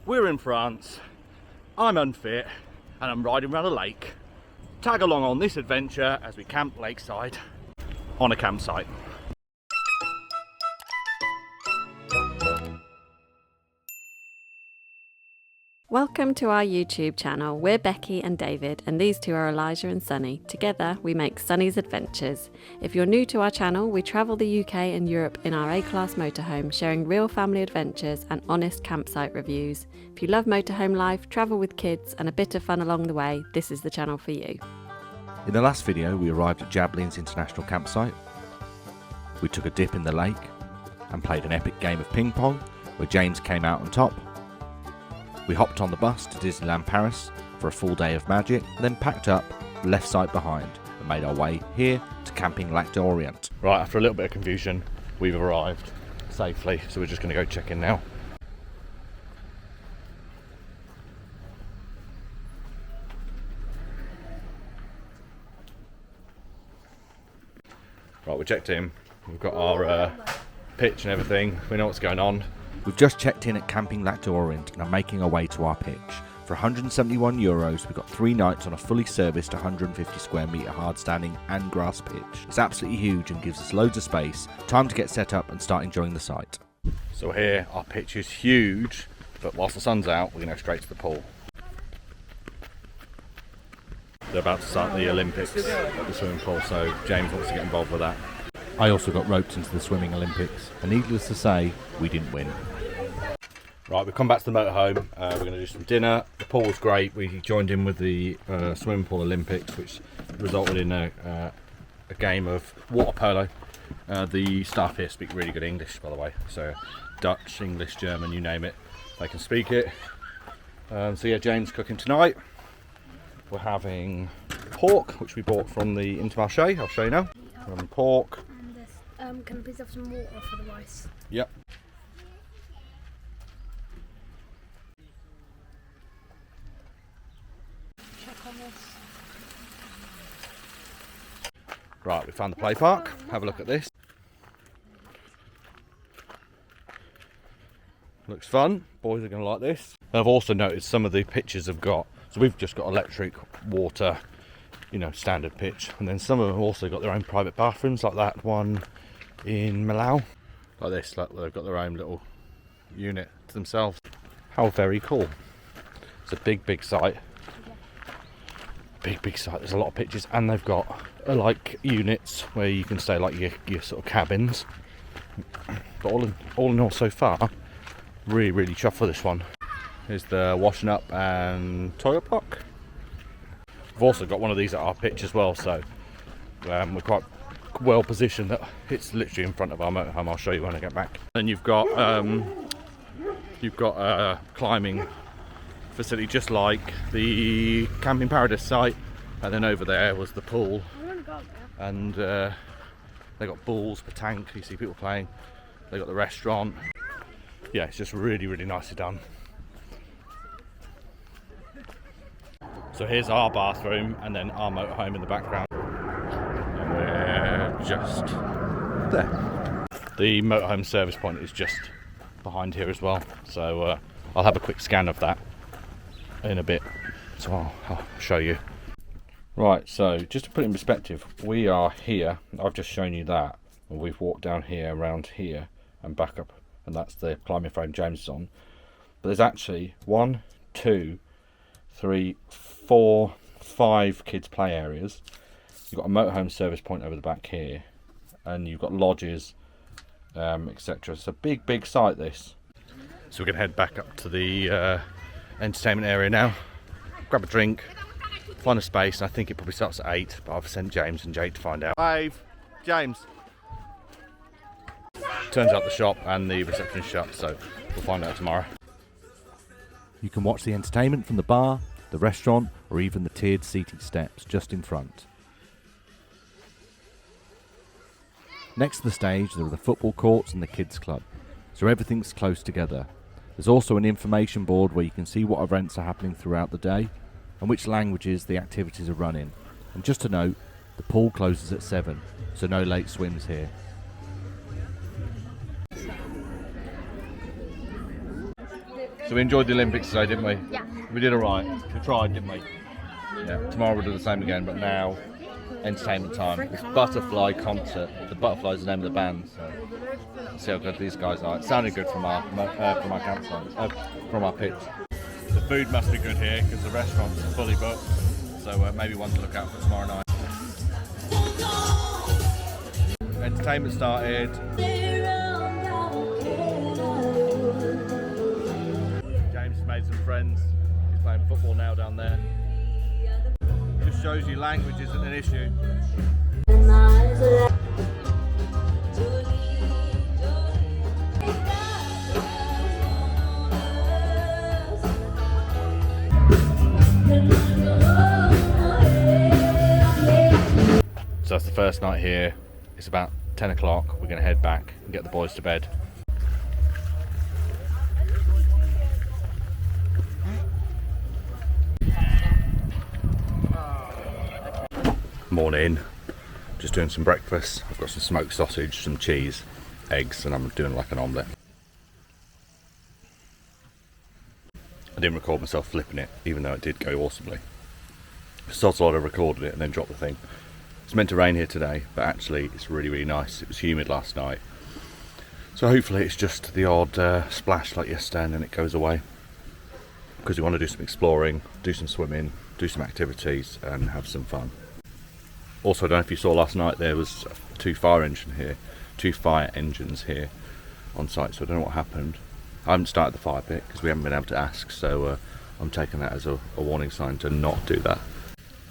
We're in France, I'm unfit, and I'm riding around a lake. Tag along on this adventure as we camp lakeside on a campsite. Welcome to our YouTube channel. We're Becky and David, and these two are Elijah and Sunny. Together we make Sunny's Adventures. If you're new to our channel, we travel the UK and Europe in our A-class motorhome, sharing real family adventures and honest campsite reviews. If you love motorhome life, travel with kids and a bit of fun along the way, this is the channel for you. In the last video we arrived at Jablin's International Campsite. We took a dip in the lake and played an epic game of ping pong where James came out on top. We hopped on the bus to Disneyland Paris for a full day of magic, then packed up, left side behind, and made our way here to Camping Lac d'Orient. Right, after a little bit of confusion, we've arrived safely, so we're just going to go check in now. Right, we checked in, we've got our pitch and everything, we know what's going on. We've just checked in at Camping Lac d'Orient and are making our way to our pitch. For €171, we've got 3 nights on a fully serviced 150 square metre hardstanding and grass pitch. It's absolutely huge and gives us loads of space, time to get set up and start enjoying the site. So here, our pitch is huge, but whilst the sun's out, we're going to go straight to the pool. They're about to start the Olympics at the swimming pool, so James wants to get involved with that. I also got roped into the swimming Olympics, and needless to say, we didn't win. Right, we've come back to the motorhome. We're going to do some dinner. The pool was great. We joined in with the swimming pool Olympics, which resulted in a game of water polo. The staff here speak really good English, by the way. So Dutch, English, German, you name it, they can speak it. So yeah, James cooking tonight. We're having pork, which we bought from the Intermarché. I'll show you now. We're having pork. And can I please have some water for the rice? Yep. Right, we found the play park. Have a look at this. Looks fun. Boys are going to like this. I've also noticed some of the pitches have got, so we've just got electric, water, you know, standard pitch. And then some of them have also got their own private bathrooms, like that one in Malau. Like this, like they've got their own little unit to themselves. How very cool. It's a big site. Big site. There's a lot of pitches, and they've got like units where you can stay, like your sort of cabins. But all in all, so far, really chuffed for this one. Here's the washing up and toilet block. We've also got one of these at our pitch as well, so we're quite well positioned that it's literally in front of our motorhome. I'll show you when I get back. Then you've got a climbing facility just like the Camping Paradise site, and then over there was the pool, and they got balls, petanque, you see people playing, they got the restaurant. Yeah, it's just really nicely done. So here's our bathroom and then our motorhome in the background, and we're just there. The motorhome service point is just behind here as well, so I'll have a quick scan of that in a bit, so I'll show you. Right, so just to put it in perspective, we are here. I've just shown you that, and we've walked down here, around here, and back up, and that's the climbing frame James is on. But there's actually 1, 2, 3, 4, 5 kids play areas. You've got a motorhome service point over the back here, and you've got lodges, etc. It's a big site, this. So we're going to head back up to the entertainment area now, grab a drink, find a space, and I think it probably starts at 8, but I've sent James and Jade to find out. Wave, James. Turns out the shop and the reception shut, so we'll find out tomorrow. You can watch the entertainment from the bar, the restaurant, or even the tiered seating steps just in front. Next to the stage there are the football courts and the kids club, so everything's close together. There's also an information board where you can see what events are happening throughout the day and which languages the activities are run in. And just to note, the pool closes at 7, so no late swims here. So we enjoyed the Olympics today, didn't we? Yeah. We did alright. We tried, didn't we? Yeah. Tomorrow we'll do the same again, but now entertainment time. It's Butterfly Concert. The Butterfly's the name of the band. So see how good these guys are. It sounded good from our campsite, from our pitch. The food must be good here because the restaurant's fully booked. So maybe one to look out for tomorrow night. Entertainment started. James made some friends. He's playing football now down there. Just shows you language isn't an issue. So that's the first night here. It's about 10 o'clock. We're going to head back and get the boys to bed. Morning. Just doing some breakfast. I've got some smoked sausage, some cheese, eggs, and I'm doing like an omelette. I didn't record myself flipping it, even though it did go awesomely. Sod's law, I recorded it and then dropped the thing. It's meant to rain here today, but actually it's really, really nice. It was humid last night. So hopefully it's just the odd splash like yesterday and then it goes away. Because we want to do some exploring, do some swimming, do some activities and have some fun. Also, I don't know if you saw last night, there was two fire engines here on site, so I don't know what happened. I haven't started the fire pit because we haven't been able to ask, so I'm taking that as a warning sign to not do that.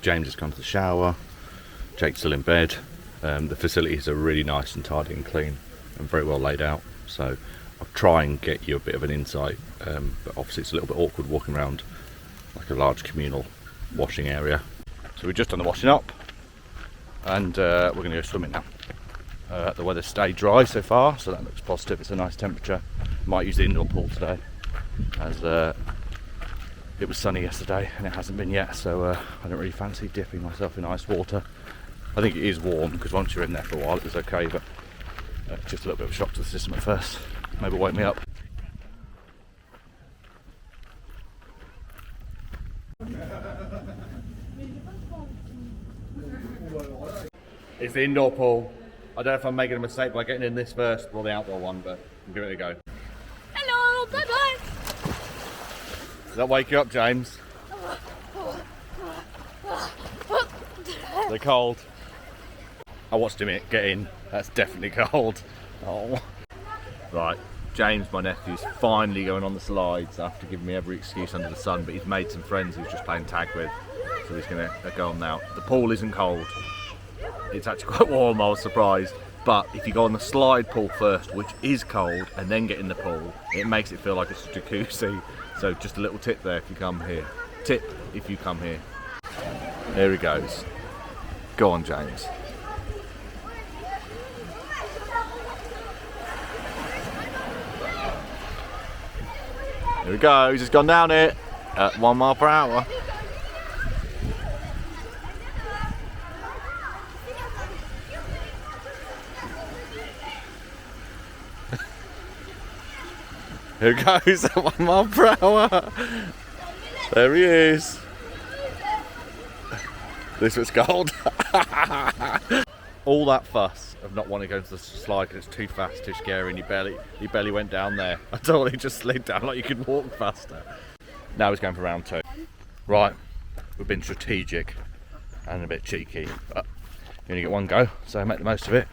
James has gone to the shower, Jake's still in bed. The facilities are really nice and tidy and clean and very well laid out, so I'll try and get you a bit of an insight, but obviously it's a little bit awkward walking around like a large communal washing area. So we've just done the washing up and we're going to go swimming now. The weather's stayed dry so far, so that looks positive. It's a nice temperature. Might use the indoor pool today as it was sunny yesterday and it hasn't been yet, so I don't really fancy dipping myself in ice water. I think it is warm because once you're in there for a while it was okay, but just a little bit of a shock to the system at first. Maybe wake me up. It's the indoor pool. I don't know if I'm making a mistake by getting in this first or the outdoor one, but we'll give it a go. Hello, bye bye. Does that wake you up, James? They're cold. I watched him get in. That's definitely cold. Oh. Right, James, my nephew's finally going on the slides after giving me every excuse under the sun, but he's made some friends he was just playing tag with, so he's going to go on now. The pool isn't cold. It's actually quite warm, I was surprised. But if you go on the slide pool first, which is cold, and then get in the pool, it makes it feel like it's a jacuzzi. So just a little tip there if you come here. Tip if you come here. There he goes. Go on, James. Here we go, he's just gone down it at 1 mile per hour. Here he goes at 1 mile per hour. There he is. This was cold. All that fuss of not wanting to go into the slide because it's too fast, too scary, and he barely went down there. I thought he just slid down like you could walk faster. Now he's going for round 2. Right, we've been strategic and a bit cheeky, but you only get one go, so make the most of it.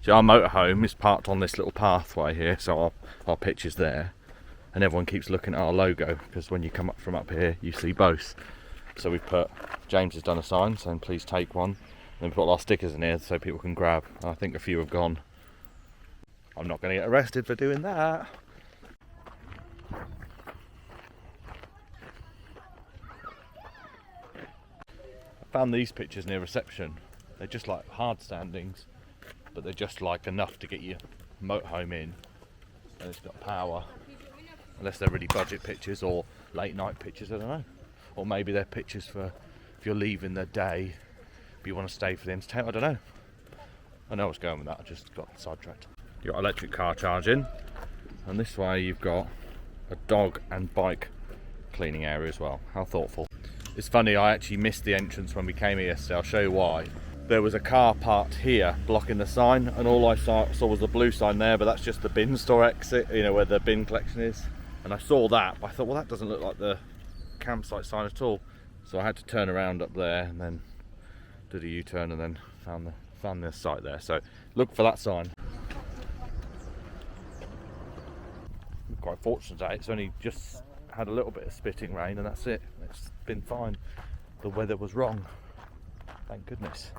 So our motorhome is parked on this little pathway here, so our pitch is there, and everyone keeps looking at our logo because when you come up from up here, you see both. So we've put, James has done a sign saying please take one. And we put our stickers in here so people can grab. I think a few have gone. I'm not going to get arrested for doing that. I found these pictures near reception. They're just like hard standings, but they're just like enough to get your motorhome in. And it's got power. Unless they're really budget pictures or late night pictures, I don't know. Or maybe they're pictures for if you're leaving the day, but you want to stay for the entertainment. I don't know. I know I was going with that, I just got sidetracked. You've got electric car charging, and this way you've got a dog and bike cleaning area as well. How thoughtful. It's funny, I actually missed the entrance when we came here yesterday. I'll show you why. There was a car parked here blocking the sign, and all I saw was the blue sign there, but that's just the bin store exit, you know, where the bin collection is. And I saw that, but I thought, well, that doesn't look like the campsite sign at all. So I had to turn around up there and then did a U-turn and then found the site there. So look for that sign. I'm quite fortunate today. It's only just had a little bit of spitting rain and that's it. It's been fine. The weather was wrong. Thank goodness.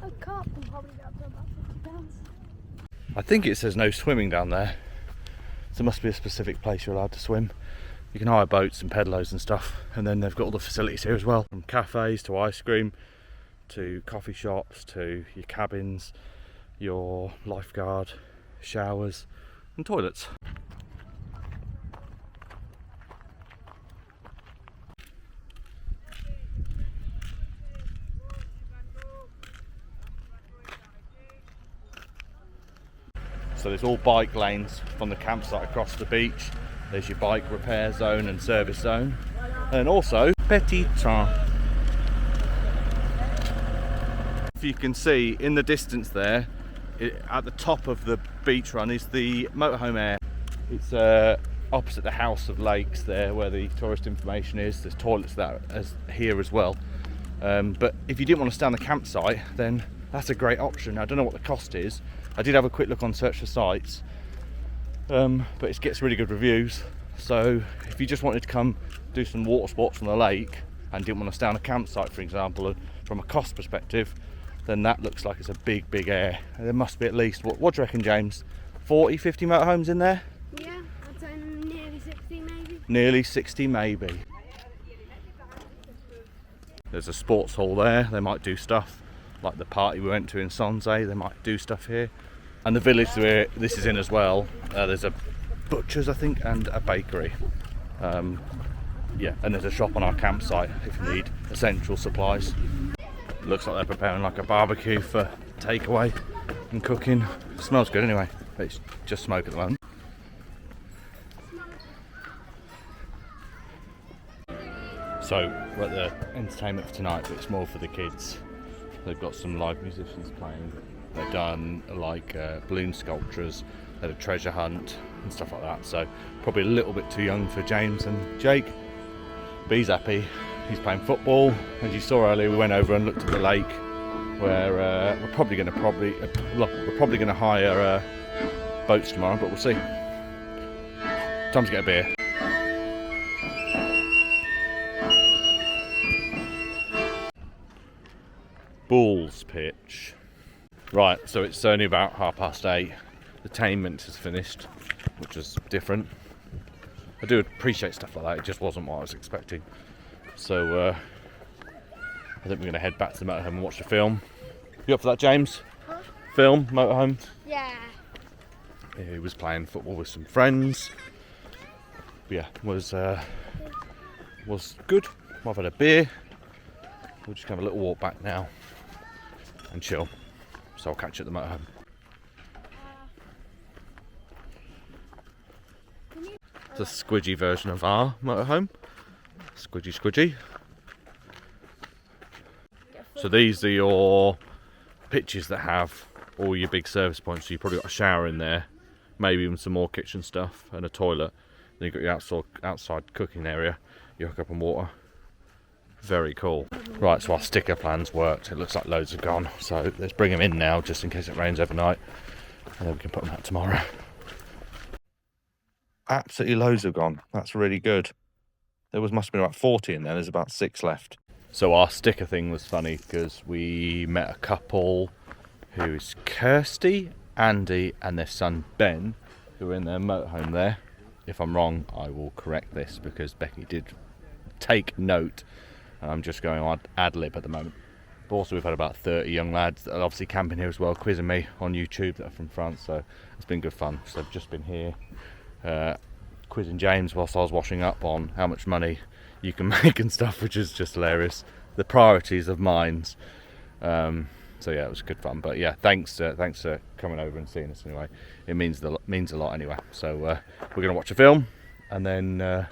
A carp can probably get up to about 50 pounds. I think it says no swimming down there. So there must be a specific place you're allowed to swim. You can hire boats and pedalos and stuff, and then they've got all the facilities here as well, from cafes to ice cream to coffee shops to your cabins, your lifeguard, showers and toilets. So there's all bike lanes from the campsite across the beach. There's your bike repair zone and service zone. And also, petit train. If you can see in the distance there, at the top of the beach run is the motorhome area. It's opposite the House of Lakes there where the tourist information is. There's toilets there here as well. But if you didn't want to stay on the campsite, then that's a great option. I don't know what the cost is. I did have a quick look on Search for Sites, but it gets really good reviews. So if you just wanted to come do some water sports on the lake and didn't want to stay on a campsite, for example, and from a cost perspective, then that looks like it's a big area. There must be at least, what do you reckon, James? 40, 50 motorhomes in there? Yeah, I'd say nearly 60 maybe. Nearly 60 maybe. There's a sports hall there. They might do stuff like the party we went to in Onsite. They might do stuff here. And the village where this is in as well, there's a butcher's, I think, and a bakery. Yeah, and there's a shop on our campsite if you need essential supplies. Looks like they're preparing like a barbecue for takeaway and cooking. It smells good anyway, but it's just smoke at the moment. So we're at the entertainment for tonight, but it's more for the kids. They've got some live musicians playing. They've done like balloon sculptures, they had a treasure hunt and stuff like that. So probably a little bit too young for James and Jake. But he's happy. He's playing football. As you saw earlier, we went over and looked at the lake, where we're probably going to hire boats tomorrow, but we'll see. Time to get a beer. Bulls pitch. Right, so it's only about 8:30. The attainment has finished, which is different. I do appreciate stuff like that. It just wasn't what I was expecting. So I think we're going to head back to the motorhome and watch the film. You up for that, James? Huh? Film, motorhome? Yeah. He was playing football with some friends. But yeah, was good. I've had a beer. We'll just have a little walk back now and chill. So I'll catch you at the motorhome. It's a squidgy version of our motorhome. Squidgy. So these are your pitches that have all your big service points. So you've probably got a shower in there, maybe even some more kitchen stuff and a toilet. Then you've got your outside cooking area. You hook up on water. Very cool. Right, so our sticker plans worked. It looks like loads have gone. So let's bring them in now, just in case it rains overnight. And then we can put them out tomorrow. Absolutely loads have gone. That's really good. There must have been about 40 in there. There's about 6 left. So our sticker thing was funny because we met a couple who is Kirsty, Andy and their son Ben, who are in their motorhome there. If I'm wrong, I will correct this because Becky did take note. I'm just going on ad lib at the moment. But also we've had about 30 young lads that are obviously camping here as well, quizzing me on YouTube that are from France. So it's been good fun. So I've just been here quizzing James whilst I was washing up on how much money you can make and stuff, which is just hilarious. The priorities of mines. So yeah, it was good fun. But yeah, thanks for coming over and seeing us anyway. It means a lot anyway. So we're gonna watch a film and then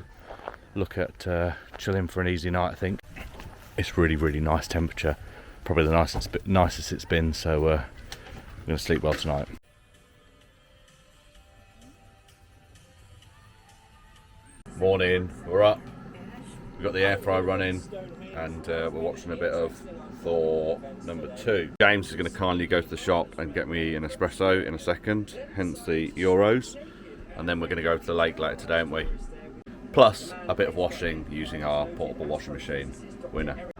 look at chilling for an easy night. I think it's really nice temperature, probably the nicest it's been. So we're gonna sleep well tonight. Morning, we're up. We've got the air fryer running and we're watching a bit of Thor #2. James is going to kindly go to the shop and get me an espresso in a second, hence the euros. And then we're going to go to the lake later today, aren't we? Plus a bit of washing using our portable washing machine. Winner.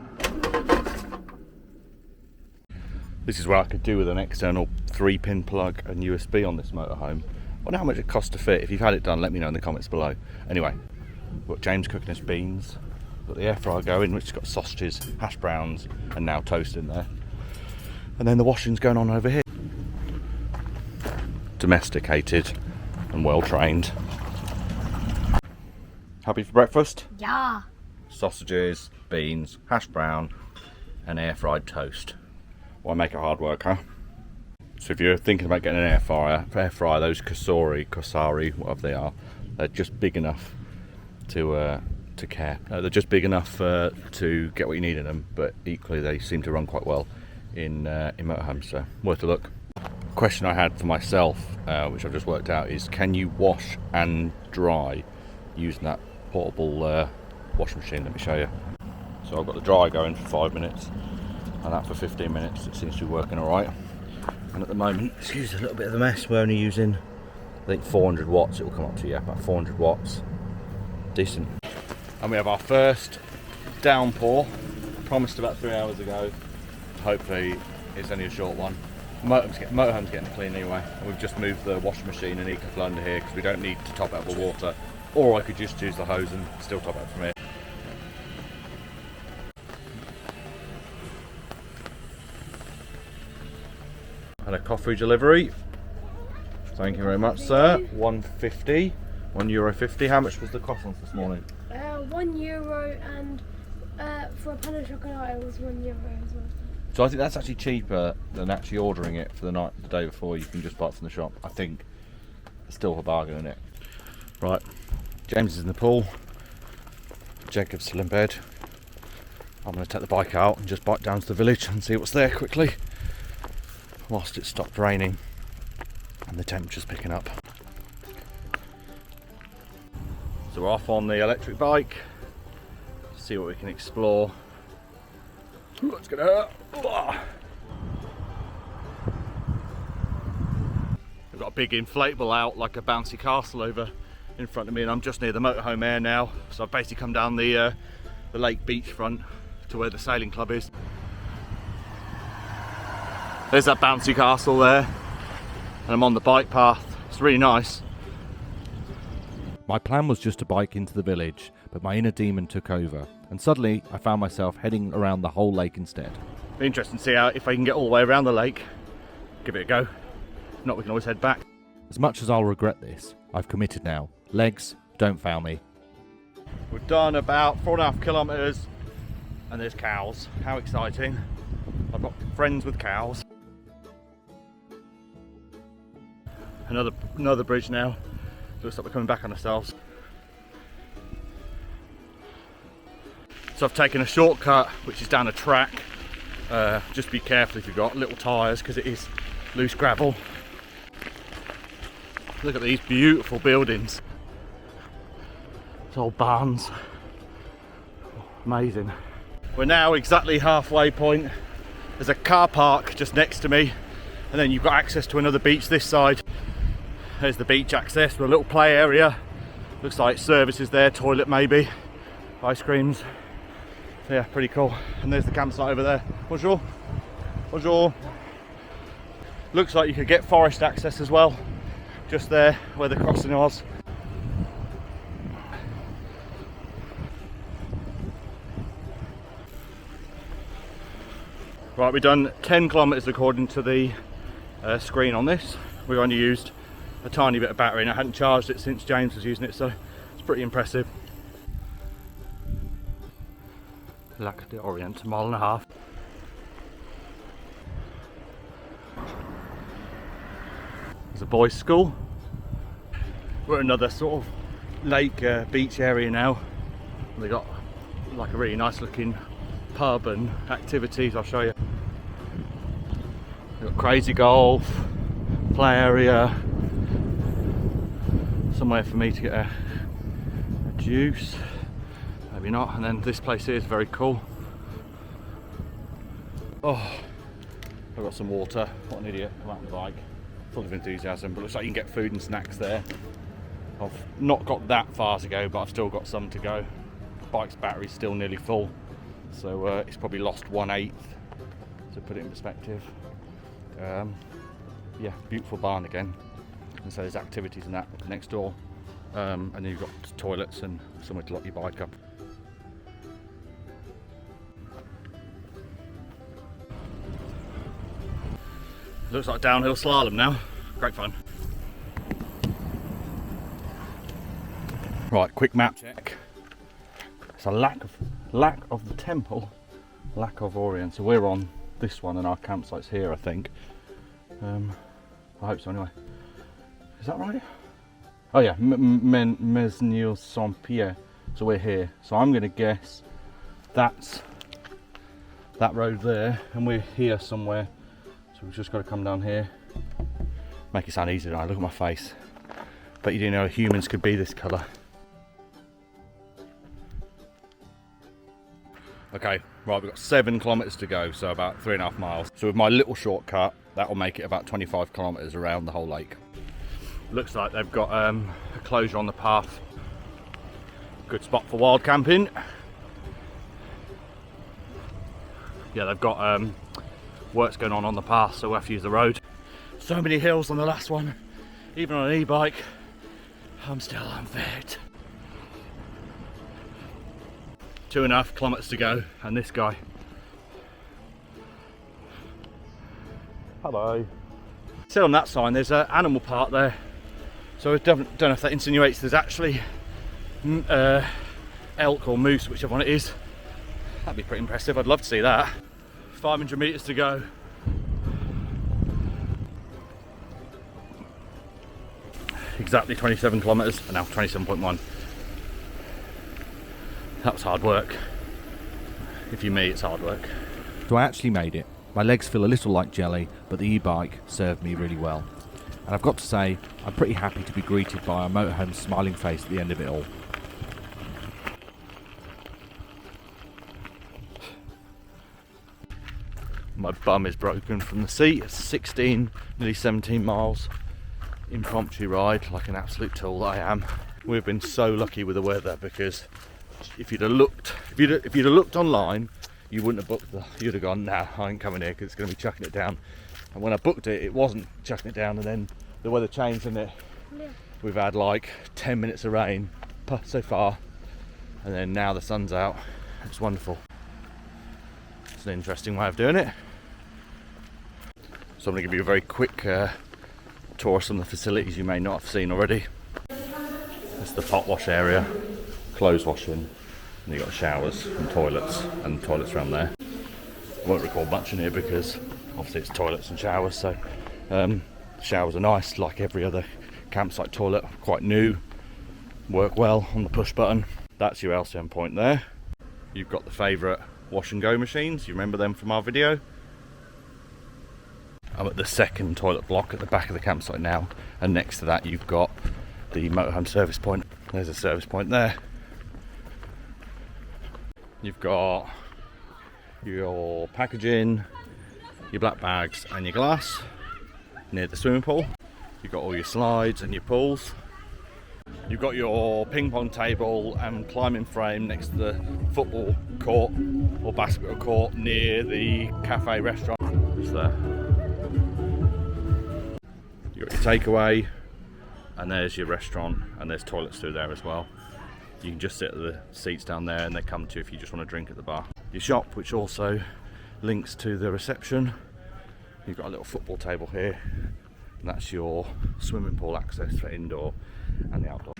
This is what I could do with an external 3-pin plug and USB on this motorhome. I wonder how much it costs to fit. If you've had it done, let me know in the comments below. Anyway, we've got James cooking his beans. Got the air fryer going, which has got sausages, hash browns, and now toast in there. And then the washing's going on over here. Domesticated and well trained. Happy for breakfast? Yeah. Sausages, beans, hash brown, and air fried toast. Why make it hard work, huh? So if you're thinking about getting an air fryer, those Kosari, whatever they are, they're just big enough to care. They're just big enough to get what you need in them, but equally they seem to run quite well in motorhomes, so worth a look. Question I had for myself, which I've just worked out, is can you wash and dry using that portable washing machine? Let me show you. So I've got the dry going for 5 minutes and that for 15 minutes. It seems to be working alright. And at the moment, excuse a little bit of the mess, we're only using, I think 400 watts it will come up to, yeah, about 400 watts. Decent. And we have our first downpour, promised about 3 hours ago. Hopefully it's only a short one. Motorhome's getting clean anyway, and we've just moved the washing machine and eco under here because we don't need to top it up with water, or I could just use the hose and still top it up from here. And a coffee delivery. Thank you very much, sir. €1.50. €1.50. How much was the croissants this morning? €1 and for a pan of chocolate it was €1 as well. So I think that's actually cheaper than actually ordering it for the day before. You can just buy it from the shop. I think it's still a bargain, isn't it? Right, James is in the pool. Jacob's still in bed. I'm going to take the bike out and just bike down to the village and see what's there quickly, whilst it stopped raining and the temperature's picking up. So we're off on the electric bike, see what we can explore. Ooh, it's gonna hurt. We've got a big inflatable out like a bouncy castle over in front of me, and I'm just near the motorhome air now. So I've basically come down the lake beachfront to where the sailing club is. There's that bouncy castle there, and I'm on the bike path. It's really nice. My plan was just to bike into the village, but my inner demon took over, and suddenly I found myself heading around the whole lake instead. Be interesting to see if I can get all the way around the lake. Give it a go. If not, we can always head back. As much as I'll regret this, I've committed now. Legs, don't fail me. We've done about 4.5 kilometres and there's cows. How exciting. I've got friends with cows. Another bridge now. Looks like we're coming back on ourselves. So I've taken a shortcut which is down a track. Just be careful if you've got little tyres because it is loose gravel. Look at these beautiful buildings. It's old barns. Amazing. We're now exactly halfway point. There's a car park just next to me, and then you've got access to another beach this side. There's the beach access with a little play area. Looks like services there, toilet maybe, ice creams. So yeah, pretty cool. And there's the campsite over there. Bonjour. Bonjour. Looks like you could get forest access as well, just there where the crossing was. Right, we've done 10 kilometres according to the screen on this. We've only used a tiny bit of battery and I hadn't charged it since James was using it, so it's pretty impressive. Lac d'Orient, 1.5 miles. There's a boys' school. We're at another sort of lake beach area now. They got like a really nice looking pub and activities. I'll show you. They've got crazy golf, play area, somewhere for me to get a juice, maybe not. And then this place here is very cool. Oh, I've got some water. What an idiot! Come out on the bike, full of enthusiasm. But looks like you can get food and snacks there. I've not got that far to go, but I've still got some to go. Bike's battery's still nearly full, so it's probably lost 1/8, to put it in perspective. Yeah, beautiful barn again, and so there's activities in that next door, and then you've got toilets and somewhere to lock your bike up. Looks like downhill slalom now. Great fun. Right, quick map check. It's a lack of the temple, lack of Orient. So we're on this one, and our campsite's here, I think. I hope so anyway. Is that right? Oh yeah, Mesnil Saint Pierre. So we're here. So I'm going to guess that's that road there, and we're here somewhere. So we've just got to come down here. Make it sound easy, don't I? Look at my face. But you didn't know humans could be this colour. Okay, right, we've got 7 kilometres to go, so about 3.5 miles. So with my little shortcut, that will make it about 25 kilometres around the whole lake. Looks like they've got a closure on the path. Good spot for wild camping. Yeah, they've got works going on the path, so we'll have to use the road. So many hills on the last one. Even on an e-bike, I'm still unfit. 2.5 kilometres to go, and this guy. Hello. Still on that sign, there's an animal park there. So I don't know if that insinuates there's actually elk or moose, whichever one it is. That'd be pretty impressive. I'd love to see that. 500 metres to go. Exactly 27 kilometres, and now 27.1. That was hard work. If you me, it's hard work. So I actually made it. My legs feel a little like jelly, but the e-bike served me really well. And I've got to say, I'm pretty happy to be greeted by a motorhome smiling face at the end of it all. My bum is broken from the seat. It's 16, nearly 17 miles. Impromptu ride, like an absolute tool that I am. We've been so lucky with the weather, because if you'd have looked online, you wouldn't have booked you'd have gone, nah, I ain't coming here because it's going to be chucking it down. And when I booked it, it wasn't chucking it down, and then the weather changed, and we've had like 10 minutes of rain so far, and then now the sun's out. It's wonderful. It's an interesting way of doing it. So I'm going to give you a very quick tour of some of the facilities you may not have seen already. It's the pot wash area, clothes washing, and you've got showers and toilets around there. I won't record much in here because obviously it's toilets and showers, so showers are nice, like every other campsite toilet, quite new, work well on the push button. That's your LCM point there. You've got the favourite wash and go machines, you remember them from our video. I'm at the second toilet block at the back of the campsite now, and next to that you've got the motorhome service point. There's a service point there. You've got your packaging, your black bags and your glass near the swimming pool. You've got all your slides and your pools. You've got your ping pong table and climbing frame next to the football court or basketball court near the cafe restaurant. Just there. You've got your takeaway, and there's your restaurant, and there's toilets through there as well. You can just sit at the seats down there, and they come to you if you just want to drink at the bar. Your shop, which also links to the reception. You've got a little football table here, and that's your swimming pool access for indoor and the outdoor.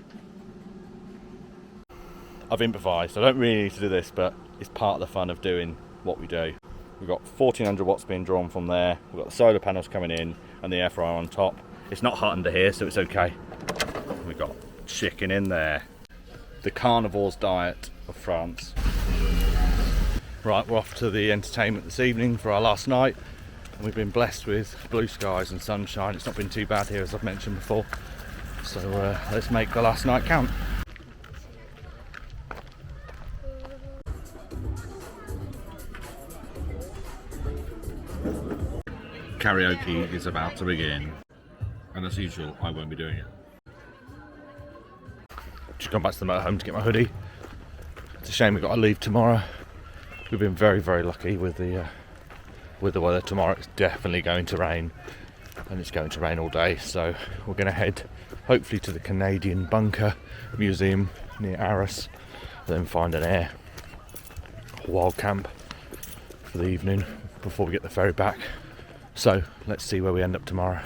I've improvised. I don't really need to do this, but it's part of the fun of doing what we do. We've got 1400 watts being drawn from there. We've got the solar panels coming in and the air fryer on top. It's not hot under here, so it's okay. We got chicken in there. The carnivore's diet of France. Right, we're off to the entertainment this evening for our last night. And we've been blessed with blue skies and sunshine. It's not been too bad here, as I've mentioned before. So let's make the last night count. Karaoke is about to begin. And as usual, I won't be doing it. Just gone back to the motorhome to get my hoodie. It's a shame we've got to leave tomorrow. We've been very, very lucky with the weather. Tomorrow it's definitely going to rain, and it's going to rain all day. So we're going to head, hopefully, to the Canadian Bunker Museum near Arras, then find an air wild camp for the evening before we get the ferry back. So let's see where we end up tomorrow.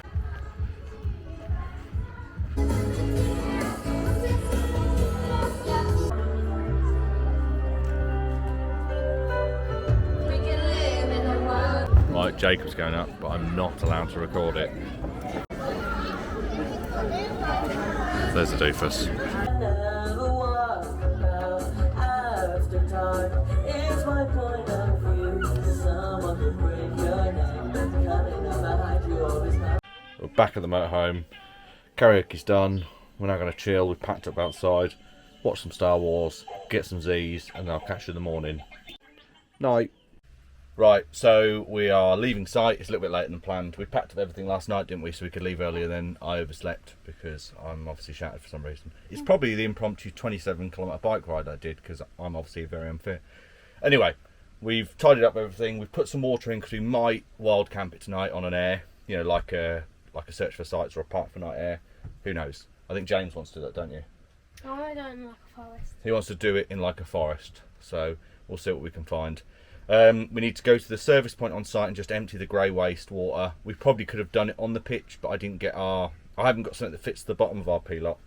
Right, Jacob's going up, but I'm not allowed to record it. There's the doofus. We're back at the motorhome. Karaoke's done. We're now going to chill. We've packed up outside, watch some Star Wars, get some Z's, and then I'll catch you in the morning. Night. Right, so we are leaving site. It's a little bit later than planned. We packed up everything last night, didn't we, so we could leave earlier. Then I overslept because I'm obviously shattered for some reason. It's probably the impromptu 27-kilometre bike ride I did because I'm obviously very unfit. Anyway, we've tidied up everything. We've put some water in because we might wild camp it tonight on an air, you know, like a search for sites or a park for night air. Who knows? I think James wants to do that, don't you? Oh, I don't like a forest. He wants to do it in like a forest, so we'll see what we can find. We need to go to the service point on site and just empty the grey waste water. We probably could have done it on the pitch, but I haven't got something that fits the bottom of our P-lot,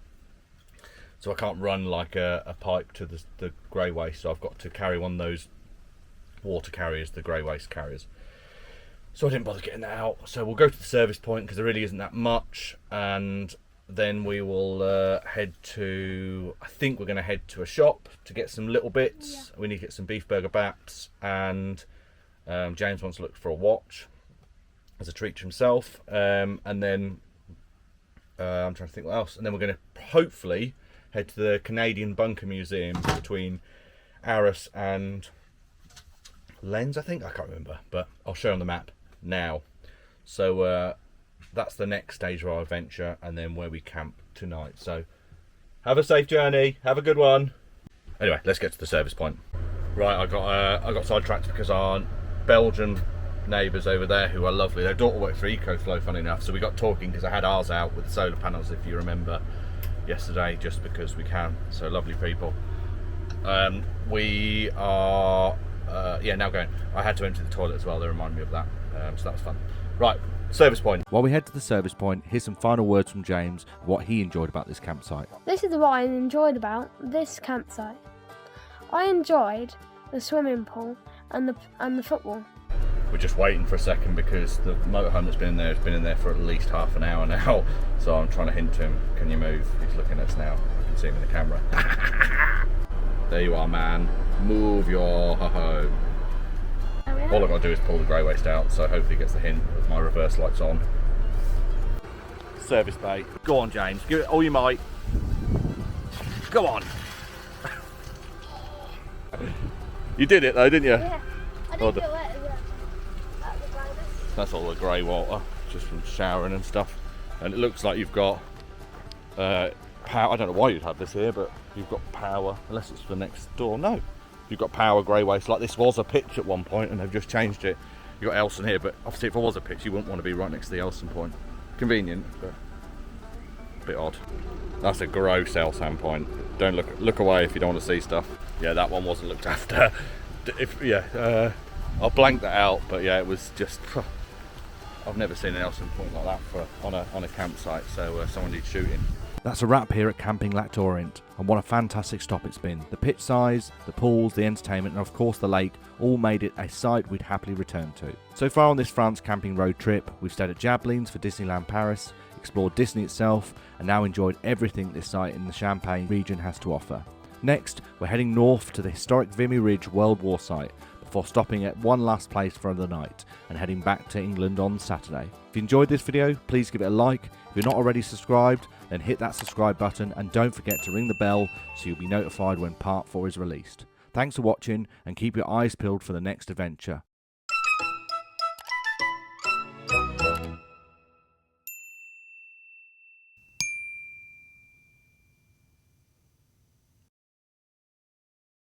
so I can't run like a pipe to the grey waste. So I've got to carry one of those water carriers, the grey waste carriers. So I didn't bother getting that out. So we'll go to the service point because there really isn't that much, and then we will head to, I think we're going to head to a shop to get some little bits. Yeah. We need to get some beef burger baps, and James wants to look for a watch as a treat to himself. And then I'm trying to think what else. And then we're going to hopefully head to the Canadian Bunker Museum between Arras and Lens, I think. I can't remember, but I'll show you on the map now. So that's the next stage of our adventure, and then where we camp tonight. So have a safe journey, have a good one. Anyway, let's get to the service point. Right, I got sidetracked because our Belgian neighbours over there, who are lovely, their daughter worked for EcoFlow, funny enough, so we got talking because I had ours out with the solar panels, if you remember, yesterday, just because we can. So lovely people. We are now going. I had to empty the toilet as well, they reminded me of that, so that was fun. Right, service point. While we head to the service point, here's some final words from James, what he enjoyed about this campsite. This is what I enjoyed about this campsite. I enjoyed the swimming pool and the football. We're just waiting for a second because the motorhome that's been in there has been in there for at least half an hour now. So I'm trying to hint to him, can you move? He's looking at us now. I can see him in the camera. There you are, man. Move your home. All I've got to do is pull the grey waste out, so hopefully he gets the hint with my reverse lights on. Service bay. Go on, James. Give it all you might. Go on. You did it though, didn't you? Yeah, I didn't feel wet as well. That's all the grey water, just from showering and stuff. And it looks like you've got power. I don't know why you'd have this here, but you've got power, unless it's for next door. No. You've got power grey waste. Like this was a pitch at one point and they've just changed it. You've got Elson here, but obviously if it was a pitch you wouldn't want to be right next to the Elson point. Convenient, but a bit odd. That's a gross Elson point. Don't look away if you don't want to see stuff. Yeah, that one wasn't looked after. I'll blank that out, but yeah, it was just, I've never seen an Elson point like that on a campsite, so someone needs shooting. That's a wrap here at Camping Lac and what a fantastic stop it's been. The pitch size, the pools, the entertainment, and of course the lake all made it a site we'd happily return to. So far on this France camping road trip, we've stayed at Jablins for Disneyland Paris, explored Disney itself and now enjoyed everything this site in the Champagne region has to offer. Next, we're heading north to the historic Vimy Ridge World War site before stopping at one last place for the night and heading back to England on Saturday. If you enjoyed this video, please give it a like. If you're not already subscribed, then hit that subscribe button and don't forget to ring the bell so you'll be notified when part 4 is released. Thanks for watching and keep your eyes peeled for the next adventure.